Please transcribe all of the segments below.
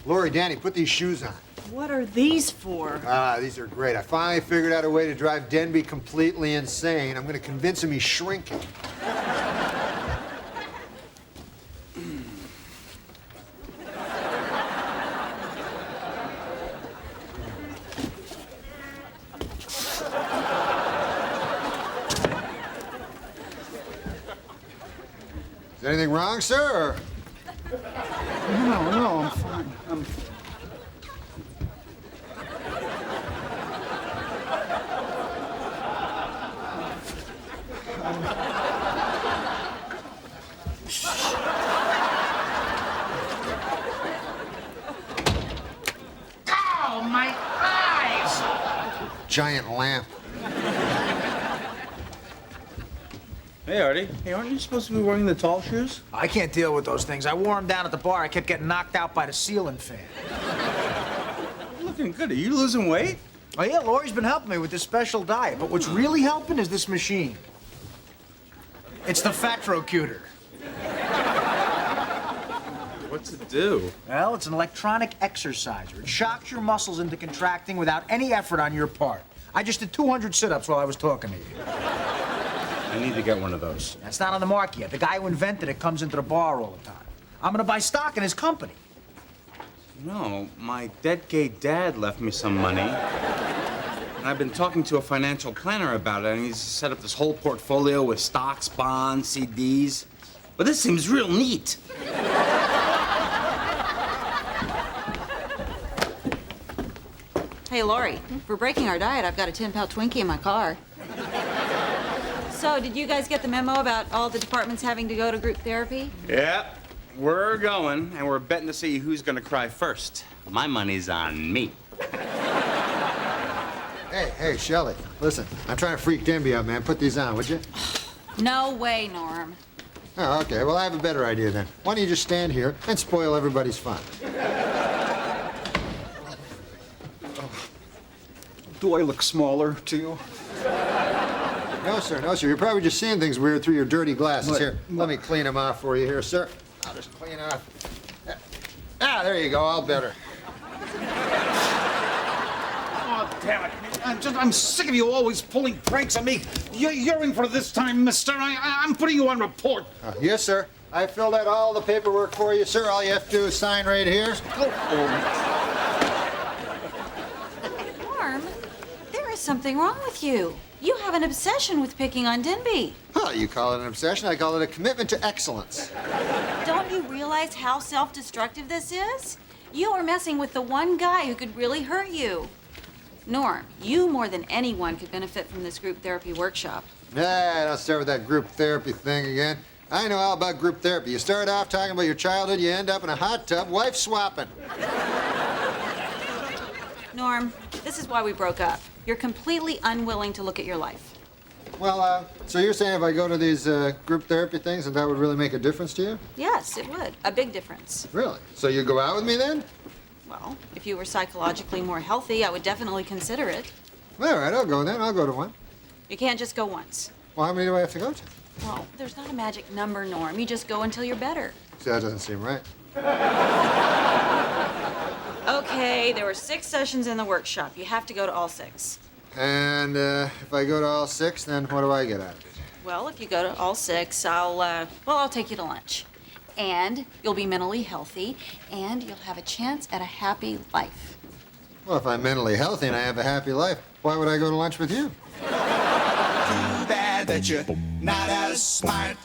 Lori, Danny, put these shoes on. What are these for? These are great. I finally figured out a way to drive Denby completely insane. I'm gonna convince him he's shrinking. Is anything wrong, sir? No, I'm fine. Oh, my eyes! Giant lamp. Hey, Artie. Hey, aren't you supposed to be wearing the tall shoes? I can't deal with those things. I wore them down at the bar. I kept getting knocked out by the ceiling fan. You're looking good. Are you losing weight? Oh, yeah, Lori's been helping me with this special diet. But what's really helping is this machine. It's the Fatrocuter. What's it do? Well, it's an electronic exerciser. It shocks your muscles into contracting without any effort on your part. I just did 200 sit-ups while I was talking to you. I need to get one of those. That's not on the market yet. The guy who invented it comes into the bar all the time. I'm gonna buy stock in his company. No, my dead gay dad left me some money. And I've been talking to a financial planner about it, and he's set up this whole portfolio with stocks, bonds, CDs. But this seems real neat. Hey, Lori, for breaking our diet, I've got a 10-pound Twinkie in my car. So, did you guys get the memo about all the departments having to go to group therapy? Yeah, we're going, and we're betting to see who's gonna cry first. My money's on me. Hey, Shelly, listen, I'm trying to freak Denby out, man. Put these on, would you? No way, Norm. Oh, okay. Well, I have a better idea then. Why don't you just stand here and spoil everybody's fun? Do I look smaller to you? No, sir. No, sir. You're probably just seeing things weird through your dirty glasses. What? Here, let me clean them off for you here, sir. I'll just clean off. There you go. All better. Oh, damn it. I'm sick of you always pulling pranks on me. You're in for this time, mister. I'm putting you on report. Yes, sir. I filled out all the paperwork for you, sir. All you have to do is sign right here. Norm, there is something wrong with you. You have an obsession with picking on Denby. Oh, you call it an obsession. I call it a commitment to excellence. Don't you realize how self-destructive this is? You are messing with the one guy who could really hurt you. Norm, you more than anyone could benefit from this group therapy workshop. Don't start with that group therapy thing again. I know all about group therapy. You start off talking about your childhood, you end up in a hot tub wife swapping. Norm, this is why we broke up. You're completely unwilling to look at your life. Well, so you're saying if I go to these group therapy things, that would really make a difference to you? Yes, it would. A big difference. Really? So you go out with me then? Well, if you were psychologically more healthy, I would definitely consider it. All right, I'll go then. I'll go to one. You can't just go once. Well, how many do I have to go to? Well, there's not a magic number, Norm. You just go until you're better. See, that doesn't seem right. Okay, there were 6 sessions in the workshop. You have to go to all 6. And if I go to all 6, then what do I get out of it? Well, if you go to all 6, I'll take you to lunch. And you'll be mentally healthy, and you'll have a chance at a happy life. Well, if I'm mentally healthy and I have a happy life, why would I go to lunch with you? Too bad that you're not as smart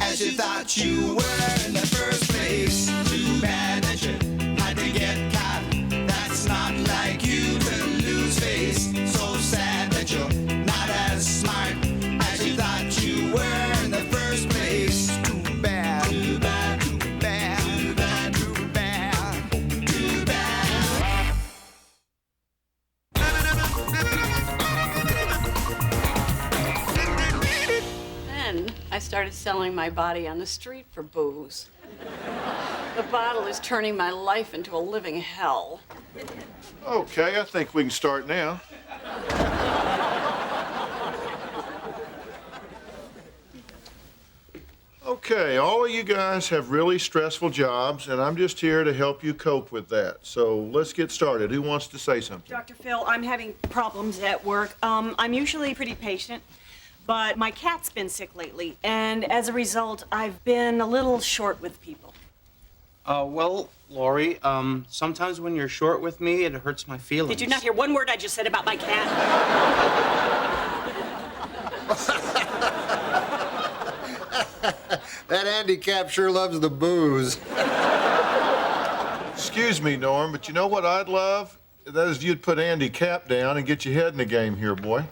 as you thought you were in the first place. Too bad that you had to get caught. That's not like you to lose face. So sad that you're not as smart as you thought you were in the first place. Too bad. Too bad. Too bad. Too bad. Too bad. Too bad. Then I started selling my body on the street for booze. The bottle is turning my life into a living hell. Okay, I think we can start now. Okay, all of you guys have really stressful jobs, and I'm just here to help you cope with that. So let's get started. Who wants to say something? Dr. Phil, I'm having problems at work. I'm usually pretty patient, but my cat's been sick lately, and as a result, I've been a little short with people. Well, Lori, sometimes when you're short with me, it hurts my feelings. Did you not hear one word I just said about my cat? That handicap sure loves the booze. Excuse me, Norm, but you know what I'd love? That is if you'd put Andy Cap down and get your head in the game here, boy.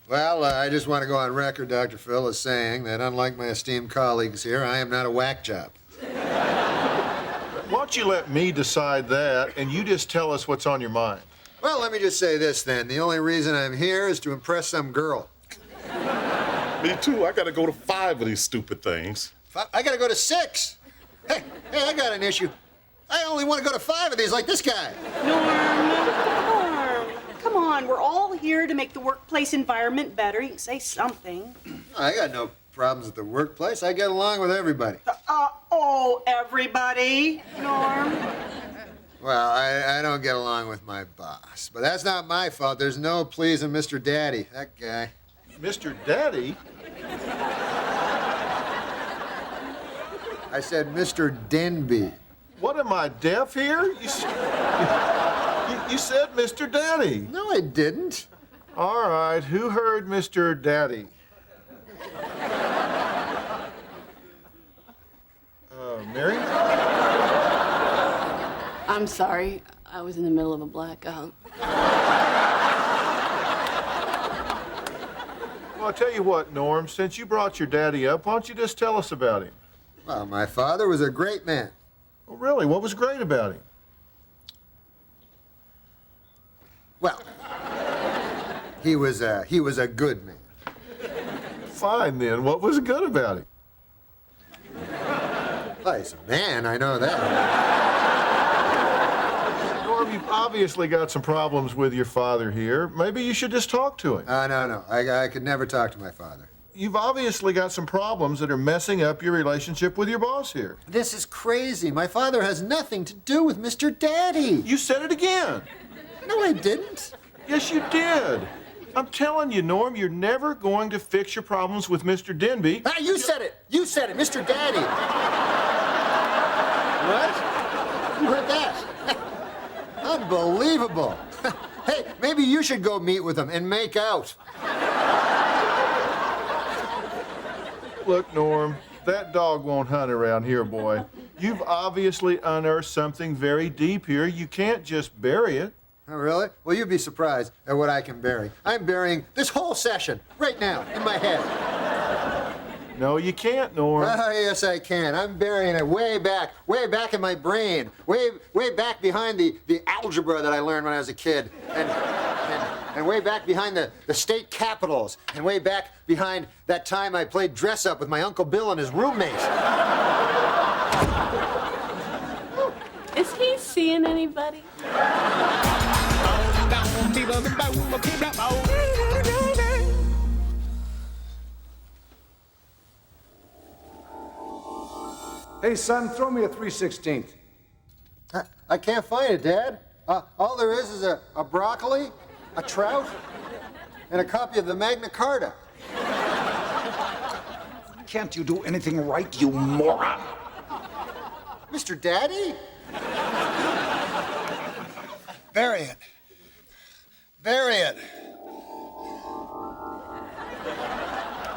Well, I just want to go on record, Dr. Phil, as saying that unlike my esteemed colleagues here, I am not a whack job. Why don't you let me decide that, and you just tell us what's on your mind? Well, let me just say this, then. The only reason I'm here is to impress some girl. Me too. I gotta go to 5 of these stupid things. I gotta go to 6. Hey, I got an issue. I only want to go to 5 of these like this guy. Norm, come on. We're all here to make the workplace environment better. You can say something. I got no problems at the workplace. I get along with everybody. Everybody, Norm. Well, I don't get along with my boss, but that's not my fault. There's no pleasing Mr. Daddy, that guy. Mr. Daddy? I said Mr. Denby. What, am I deaf here? You said Mr. Daddy. No, I didn't. All right, who heard Mr. Daddy? Mary? I'm sorry. I was in the middle of a blackout. Well, I'll tell you what, Norm, since you brought your daddy up, why don't you just tell us about him? Well, my father was a great man. Oh, really? What was great about him? Well, he was a good man. Fine, then. What was good about him? Well, he's a man, I know that. Norm, you've obviously got some problems with your father here. Maybe you should just talk to him. No. I could never talk to my father. You've obviously got some problems that are messing up your relationship with your boss here. This is crazy. My father has nothing to do with Mr. Daddy. You said it again. No, I didn't. Yes, you did. I'm telling you, Norm, you're never going to fix your problems with Mr. Denby. Ah, you said it. You said it, Mr. Daddy. What? You heard that? Unbelievable. Hey, maybe you should go meet with him and make out. Look, Norm, that dog won't hunt around here, boy. You've obviously unearthed something very deep here. You can't just bury it. Oh, really? Well, you'd be surprised at what I can bury. I'm burying this whole session right now in my head. No, you can't, Norm. Oh, yes, I can. I'm burying it way back in my brain, way back behind the algebra that I learned when I was a kid, and way back behind the state capitals, and way back behind that time I played dress up with my Uncle Bill and his roommate. Is he seeing anybody? Hey, son, throw me a 3/16. I can't find it, Dad. All there is a broccoli, a trout, and a copy of the Magna Carta. Can't you do anything right, you moron? Mr. Daddy? Bury it. Bury it.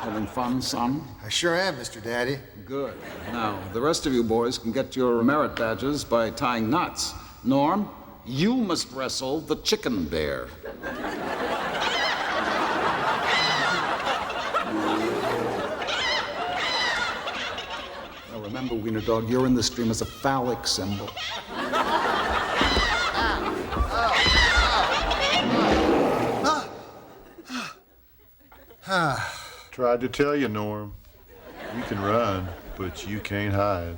Having fun, son? I sure am, Mr. Daddy. Good. Now, the rest of you boys can get your merit badges by tying knots. Norm, you must wrestle the chicken bear. Now remember, Wiener Dog, you're in the stream as a phallic symbol. Tried to tell you, Norm. You can run, but you can't hide.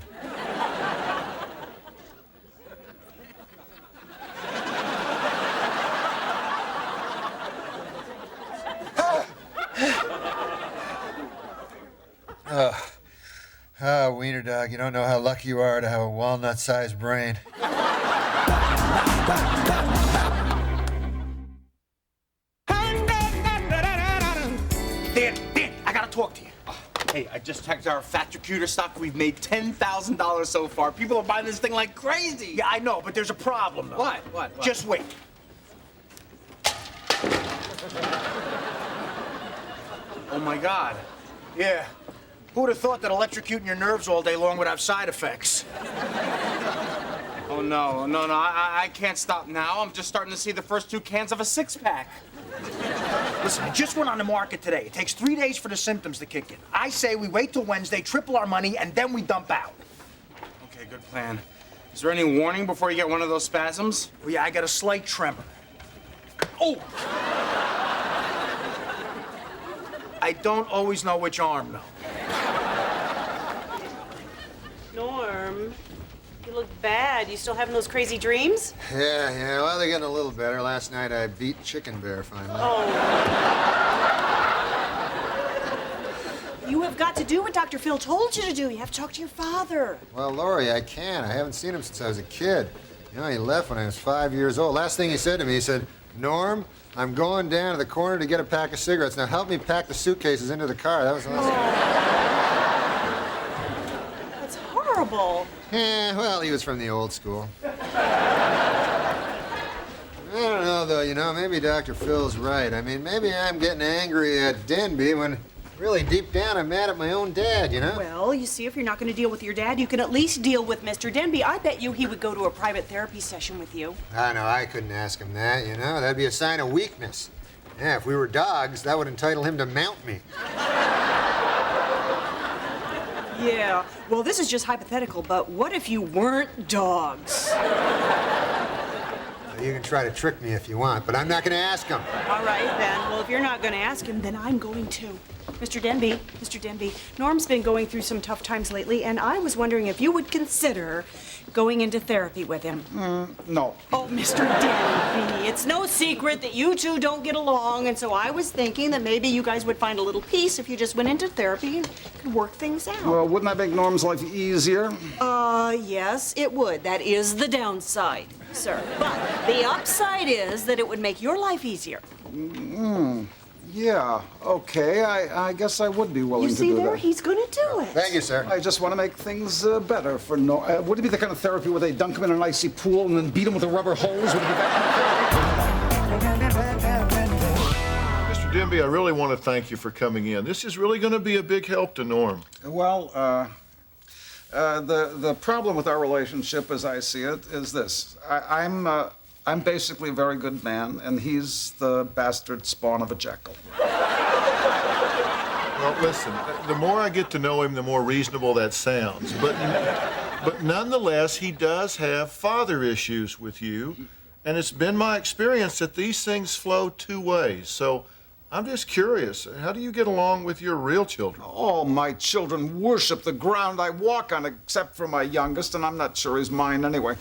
you don't know how lucky you are to have a walnut-sized brain. Dan, I gotta talk to you. Hey, I just checked our Fatricutor stock. We've made $10,000 so far. People are buying this thing like crazy. Yeah, I know, but there's a problem, though. What? Just wait. Oh, my God. Yeah. Who'd have thought that electrocuting your nerves all day long would have side effects? Oh, no. I can't stop now. I'm just starting to see the first 2 cans of a 6-pack. Listen, it just went on the market today. It takes 3 days for the symptoms to kick in. I say we wait till Wednesday, triple our money, and then we dump out. Okay, good plan. Is there any warning before you get one of those spasms? Well, yeah, I got a slight tremor. Oh! I don't always know which arm, though. Norm, you look bad. You still having those crazy dreams? Yeah, well, they're getting a little better. Last night I beat Chicken Bear finally. Oh. You have got to do what Dr. Phil told you to do. You have to talk to your father. Well, Lori, I can't. I haven't seen him since I was a kid. You know, he left when I was 5 years old. Last thing he said to me, he said, Norm, I'm going down to the corner to get a pack of cigarettes. Now help me pack the suitcases into the car. That was the last thing. That's horrible. Yeah, well, he was from the old school. I don't know, though, you know, maybe Dr. Phil's right. I mean, maybe I'm getting angry at Denby when really deep down I'm mad at my own dad, you know? Well, you see, if you're not going to deal with your dad, you can at least deal with Mr. Denby. I bet you he would go to a private therapy session with you. I know, I couldn't ask him that, you know? That'd be a sign of weakness. Yeah, if we were dogs, that would entitle him to mount me. Yeah, well, this is just hypothetical, but what if you weren't dogs? You can try to trick me if you want, but I'm not going to ask him. All right, then. Well, if you're not going to ask him, then I'm going to. Mr. Denby, Norm's been going through some tough times lately, and I was wondering if you would consider going into therapy with him. No. Oh, Mr. Denby, it's no secret that you two don't get along, and so I was thinking that maybe you guys would find a little peace if you just went into therapy and could work things out. Well, wouldn't that make Norm's life easier? Yes, it would. That is the downside, sir. But the upside is that it would make your life easier. Yeah, okay. I guess I would be willing You to see do there? that. He's going to do it. Thank you, sir. I just want to make things better for Norm. Would it be the kind of therapy where they dunk him in an icy pool and then beat him with a rubber hose? Would it be that? Mr. Denby, I really want to thank you for coming in. This is really going to be a big help to Norm. Well, the problem with our relationship, as I see it, is this. I'm basically a very good man, and he's the bastard spawn of a Jekyll. Well, listen, the more I get to know him, the more reasonable that sounds. But nonetheless, he does have father issues with you, and it's been my experience that these things flow 2 ways. So I'm just curious, how do you get along with your real children? All my children worship the ground I walk on, except for my youngest, and I'm not sure he's mine anyway.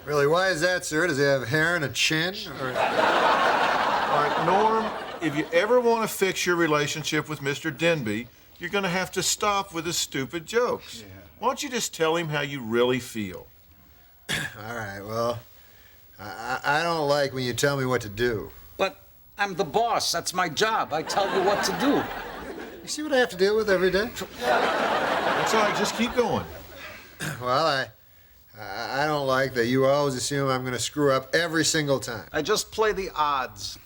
Really, why is that, sir? Does he have hair and a chin? Or... All right, Norm, if you ever want to fix your relationship with Mr. Denby, you're going to have to stop with his stupid jokes. Yeah. Why don't you just tell him how you really feel? All right, well, I don't like when you tell me what to do. But I'm the boss. That's my job. I tell you what to do. You see what I have to deal with every day? That's all right, just keep going. Well, I don't like that you always assume I'm going to screw up every single time. I just play the odds.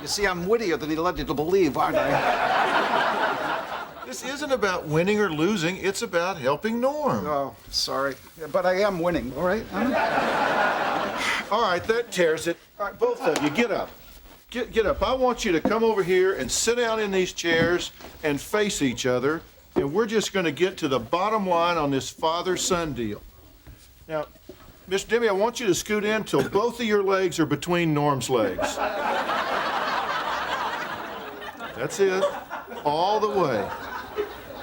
You see, I'm wittier than he led you to believe, aren't I? This isn't about winning or losing. It's about helping Norm. Oh, sorry. Yeah, but I am winning, all right? All right, that tears it. All right, both of you, get up. Get up. I want you to come over here and sit down in these chairs and face each other, and we're just going to get to the bottom line on this father-son deal. Now, Mr. Denby, I want you to scoot in till both of your legs are between Norm's legs. That's it. All the way.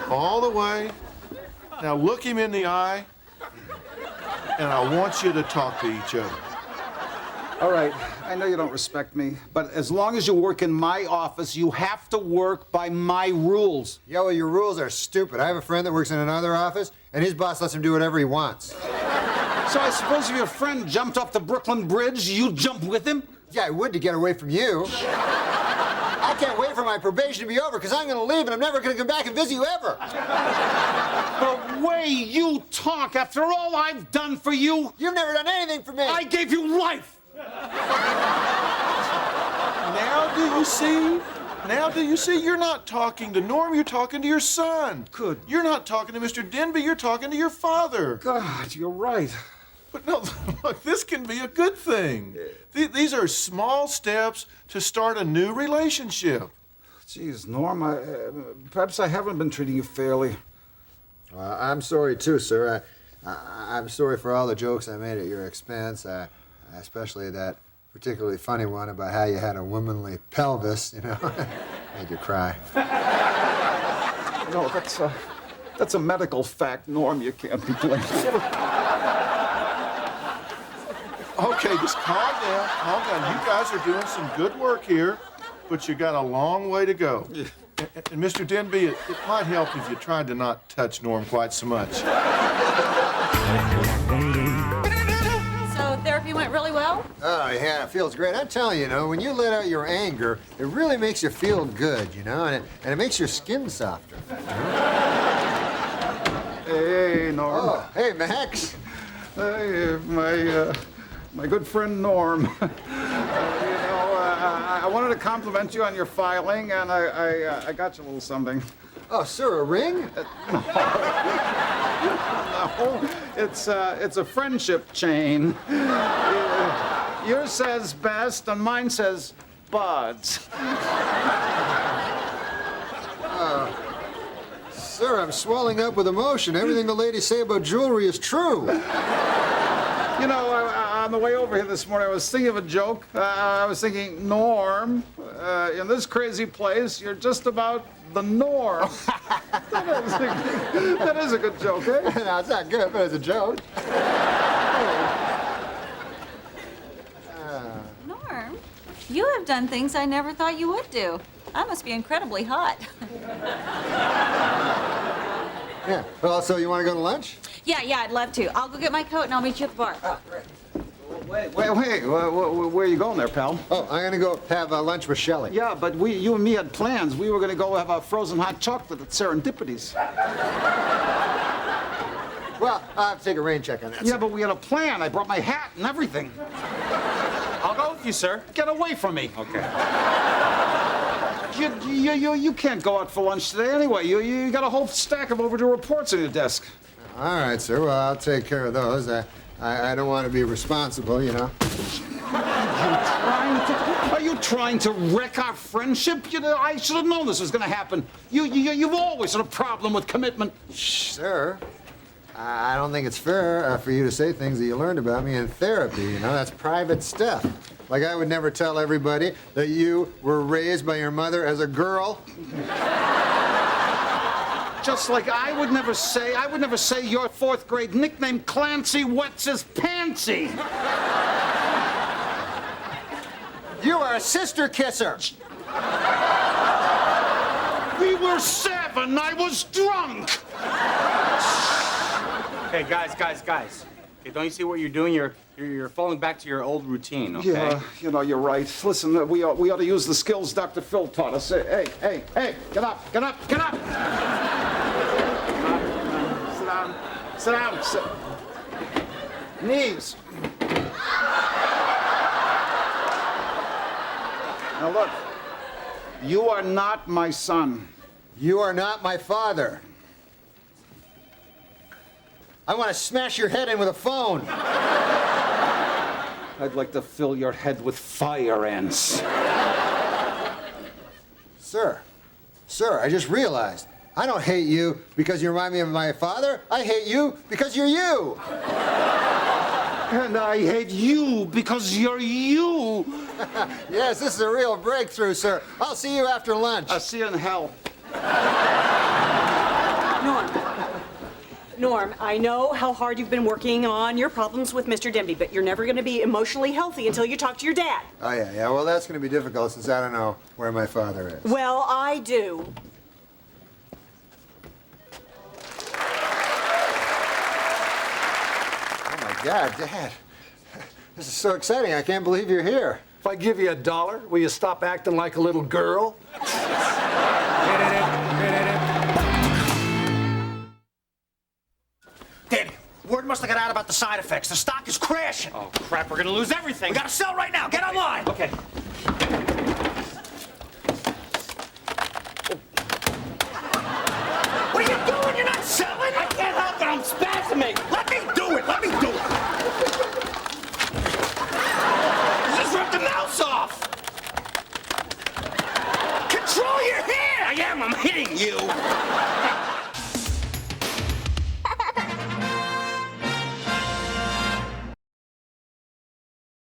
All the way. Now look him in the eye, and I want you to talk to each other. All right, I know you don't respect me, but as long as you work in my office, you have to work by my rules. Yeah, well, your rules are stupid. I have a friend that works in another office, and his boss lets him do whatever he wants. So I suppose if your friend jumped off the Brooklyn Bridge, you'd jump with him? Yeah, I would to get away from you. I can't wait for my probation to be over because I'm going to leave and I'm never going to come back and visit you ever. The way you talk after all I've done for you. You've never done anything for me. I gave you life. Now do you see? Now do you see? You're not talking to Norm, you're talking to your son. Good. You're not talking to Mr. Denby, you're talking to your father. God, you're right. But no, look, this can be a good thing. These are small steps to start a new relationship. Jeez, Norm, perhaps I haven't been treating you fairly. I'm sorry, too, sir. I'm sorry for all the jokes I made at your expense, especially that particularly funny one about how you had a womanly pelvis, you know. Made you cry. No, that's a medical fact, Norm. You can't be blamed. Okay, just calm down, calm down. You guys are doing some good work here, but you got a long way to go. Yeah. And Mr. Denby, it might help if you tried to not touch Norm quite so much. So therapy went really well? Oh, yeah, it feels great. I'm telling you, you know, when you let out your anger, it really makes you feel good, you know, and it makes your skin softer. You know? Hey, Norm. Oh, hey, Max. Hey, my good friend Norm. I wanted to compliment you on your filing, and I got you a little something. Oh, sir, a ring? No, it's a friendship chain. Yours says best, and mine says buds. Sir, I'm swelling up with emotion. Everything the ladies say about jewelry is true. You know, on the way over here this morning, I was thinking of a joke. I was thinking, Norm, in this crazy place, you're just about the norm. That is a good joke, eh? No, it's not good, but it's a joke. Norm, you have done things I never thought you would do. I must be incredibly hot. Yeah. Well, so you want to go to lunch? Yeah, I'd love to. I'll go get my coat and I'll meet you at the bar. Oh, great. Wait. Where are you going there, pal? Oh, I'm going to go have lunch with Shelly. Yeah, but you and me had plans. We were going to go have a frozen hot chocolate at Serendipity's. Well, I'll have to take a rain check on that. Yeah, but we had a plan. I brought my hat and everything. I'll go with you, sir. Get away from me. Okay. You can't go out for lunch today anyway. You got a whole stack of overdue reports on your desk. All right, sir. Well, I'll take care of those. I don't want to be responsible, you know. Are you trying to wreck our friendship? You know, I should have known this was going to happen. You've always had a problem with commitment. Shh, sir. I don't think it's fair for you to say things that you learned about me in therapy, you know. That's private stuff. Like, I would never tell everybody that you were raised by your mother as a girl. Just like I would never say your fourth grade nickname Clancy wets his pantsy. You are a sister kisser. We were 7. I was drunk. Hey, guys. Okay, don't you see what you're doing? You're falling back to your old routine, okay? Yeah, you know, you're right. Listen, we ought to use the skills Dr. Phil taught us. Hey, get up. Sit down. Knees. Now look, you are not my son. You are not my father. I want to smash your head in with a phone. I'd like to fill your head with fire ants. Sir, I just realized. I don't hate you because you remind me of my father. I hate you because you're you. And I hate you because you're you. Yes, this is a real breakthrough, sir. I'll see you after lunch. I'll see you in hell. Norm, Norm, I know how hard you've been working on your problems with Mr. Denby, but you're never going to be emotionally healthy until you talk to your dad. Oh, yeah. Well, that's going to be difficult since I don't know where my father is. Well, I do. Oh, my God, Dad. This is so exciting. I can't believe you're here. If I give you $1, will you stop acting like a little girl? Danny, word must have got out about the side effects. The stock is crashing. Oh, crap, we're gonna lose everything. We gotta sell right now. Get online. Okay.